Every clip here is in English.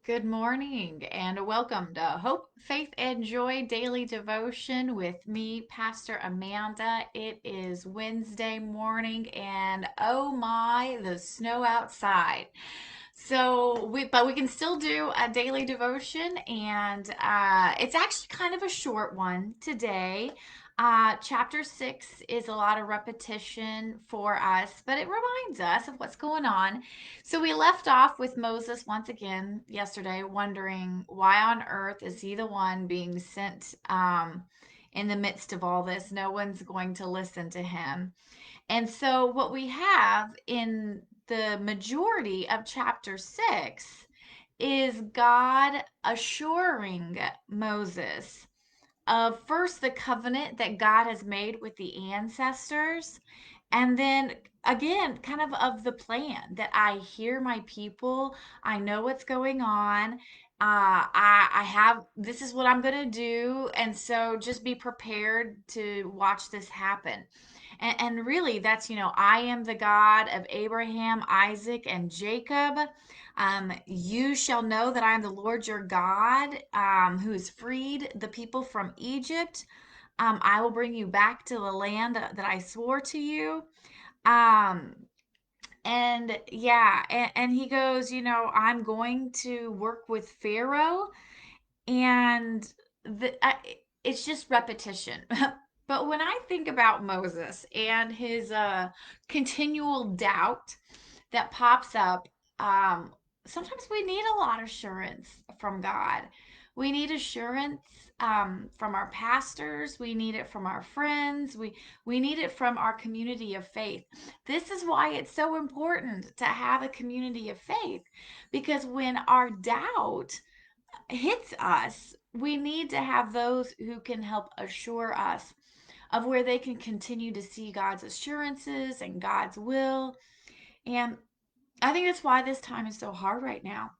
Good morning and welcome to Hope, Faith, and Joy Daily Devotion with me, Pastor Amanda. It is Wednesday morning and oh my, the snow outside. But we can still do a daily devotion, and it's actually kind of a short one today. Chapter 6 is a lot of repetition for us, but it reminds us of what's going on. So we left off with Moses once again yesterday, wondering why on earth is he the one being sent in the midst of all this? No one's going to listen to him. And so, what we have in the majority of chapter 6 is God assuring Moses of first the covenant that God has made with the ancestors, and then again, kind of the plan that I hear my people, I know what's going on. I have this is what I'm gonna do, and so just be prepared to watch this happen. And really, that's, I am the God of Abraham, Isaac, and Jacob. You shall know that I am the Lord your God, who has freed the people from Egypt. I will bring you back to the land that I swore to you. Um, and yeah, and he goes, I'm going to work with Pharaoh, and it's just repetition. But when I think about Moses and his continual doubt that pops up, um, sometimes we need a lot of assurance from God. We need assurance from our pastors. We need it from our friends. We need it from our community of faith. This is why it's so important to have a community of faith, because when our doubt hits us, we need to have those who can help assure us of where they can continue to see God's assurances and God's will. And I think that's why this time is so hard right now,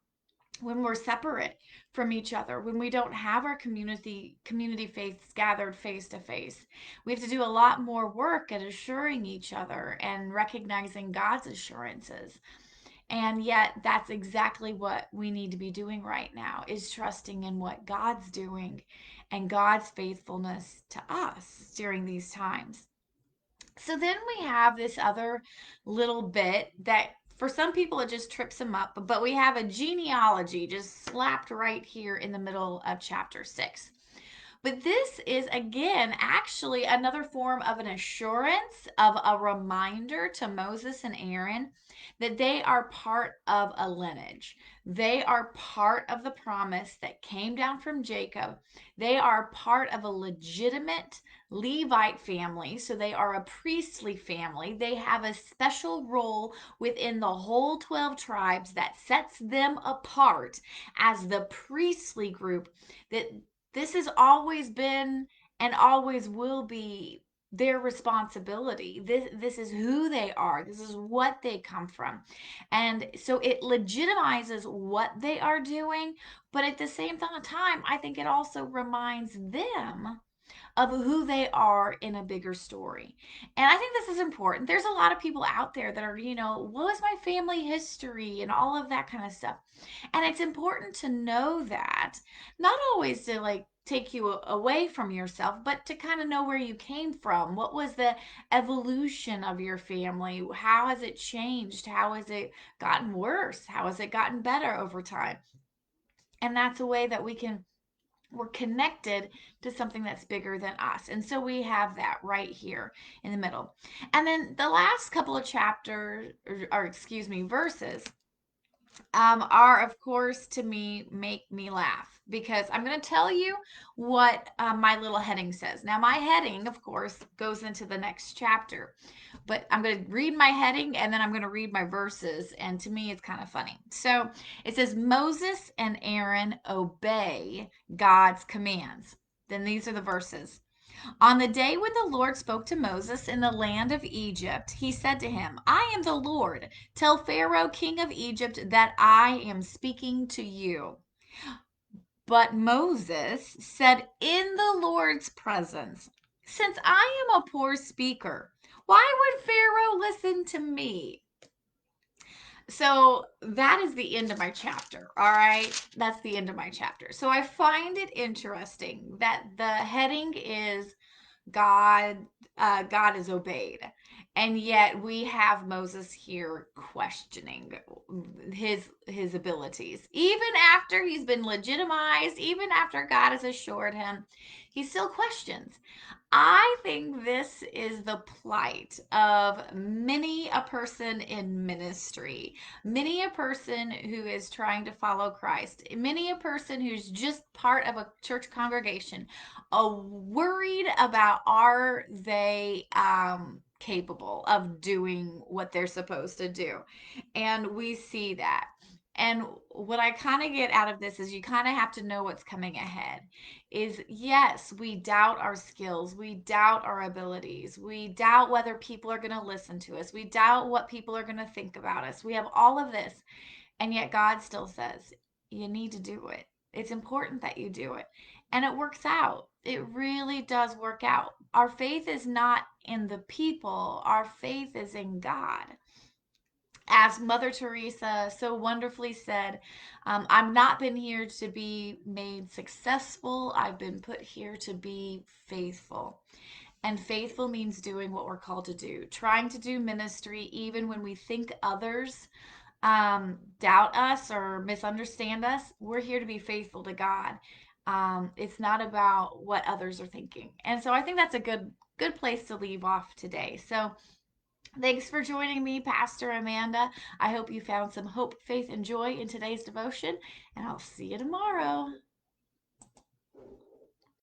when we're separate from each other, when we don't have our community faiths gathered face to face. We have to do a lot more work at assuring each other and recognizing God's assurances. And yet that's exactly what we need to be doing right now, is trusting in what God's doing and God's faithfulness to us during these times. So then we have this other little bit that for some people it just trips them up, but we have a genealogy just slapped right here in the middle of chapter 6. But this is again actually another form of an assurance, of a reminder to Moses and Aaron that they are part of a lineage. They are part of the promise that came down from Jacob. They are part of a legitimate Levite family, so they are a priestly family. They have a special role within the whole 12 tribes that sets them apart as the priestly group that this has always been and always will be their responsibility. This is who they are. This is what they come from. And so it legitimizes what they are doing, but at the same time, I think it also reminds them of who they are in a bigger story. And I think this is important. There's a lot of people out there that are, what was my family history and all of that kind of stuff. And it's important to know that, not always to like take you away from yourself, but to kind of know where you came from. What was the evolution of your family? How has it changed? How has it gotten worse? How has it gotten better over time? And that's a way that we're connected to something that's bigger than us. And so we have that right here in the middle. And then the last couple of chapters, or excuse me, verses, are of course to me make me laugh, because I'm going to tell you what my little heading says. Now, my heading, of course, goes into the next chapter, but I'm going to read my heading and then I'm going to read my verses. And to me, it's kind of funny. So it says, Moses and Aaron obey God's commands. Then these are the verses. On the day when the Lord spoke to Moses in the land of Egypt, he said to him, I am the Lord. Tell Pharaoh, king of Egypt, that I am speaking to you. But Moses said in the Lord's presence, Since I am a poor speaker, why would Pharaoh listen to me? So that is the end of my chapter. All right. That's the end of my chapter. So I find it interesting that the heading is God, God is obeyed. And yet we have Moses here questioning his abilities. Even after he's been legitimized, even after God has assured him, he still questions. I think this is the plight of many a person in ministry, many a person who is trying to follow Christ, many a person who's just part of a church congregation, worried about are they capable of doing what they're supposed to do. And we see that. And what I kind of get out of this is you kind of have to know what's coming ahead is yes, we doubt our skills, we doubt our abilities, we doubt whether people are going to listen to us, we doubt what people are going to think about us. We have all of this, and yet God still says, you need to do it. It's important that you do it. And it works out. It really does work out. Our faith is not in the people, our faith is in God. As Mother Teresa so wonderfully said, I've not been here to be made successful. I've been put here to be faithful. And faithful means doing what we're called to do, trying to do ministry even when we think others doubt us or misunderstand us. We're here to be faithful to God. It's not about what others are thinking. And so I think that's a good place to leave off today. So thanks for joining me, Pastor Amanda. I hope you found some hope, faith, and joy in today's devotion, and I'll see you tomorrow.